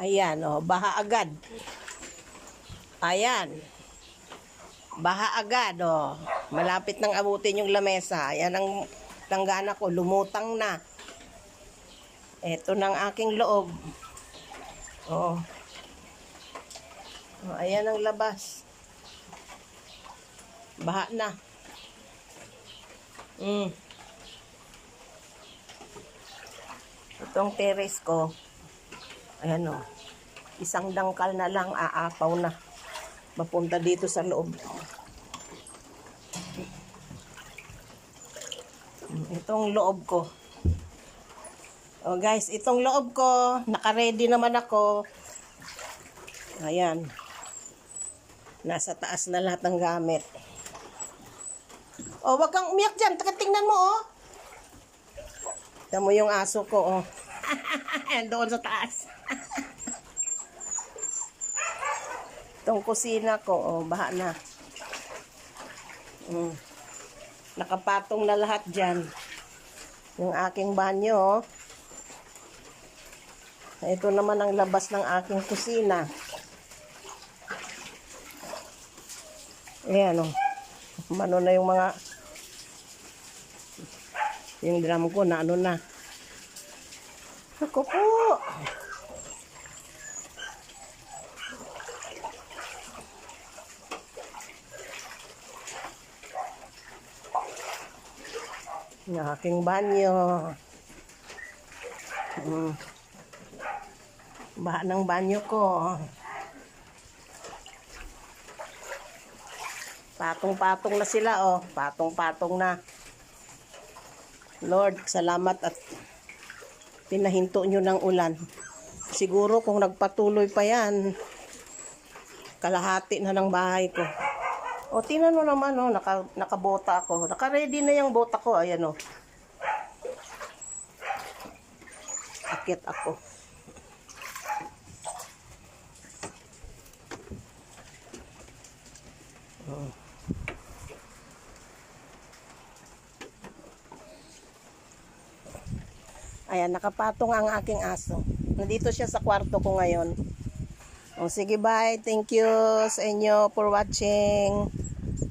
Ayan, oh, baha agad. Ayan. Baha agad, oh. Malapit nang abutin yung lamesa. Ayan ang langgana ko, lumutang na. Ito ng aking loob. Oh. Oh, ayan ang labas. Baha na. Itong terrace ko. Ayan o. Isang dangkal na lang, aapaw na. Mapunta dito sa loob. Itong loob ko. Oh guys, itong loob ko. Naka-ready naman ako. Ayan. Nasa taas na lahat ng gamit. Oh, wag kang umiyak dyan. Tingnan mo, oh. Tingnan mo yung aso ko, oh. Doon sa taas. Itong kusina ko, oh, baha na. Nakapatong na lahat dyan. Yung aking banyo, oh. Ito naman ang labas ng aking kusina. Ayan, oh. Ano na yung mga... Yung drum ko na ano na. Ako po. Yung aking banyo. Baha ng banyo ko. Patong-patong na sila, oh. Patong-patong na. Lord, salamat at pinahinto nyo ng ulan. Siguro kung nagpatuloy pa yan, kalahati na ng bahay ko. O, tingnan mo naman, oh, nakabota ako. Naka-ready na yung bota ko. Ayan, oh. Akit ako. Ayan, nakapatong ang aking aso. Nandito siya sa kwarto ko ngayon. O, sige, bye. Thank you sa inyo for watching.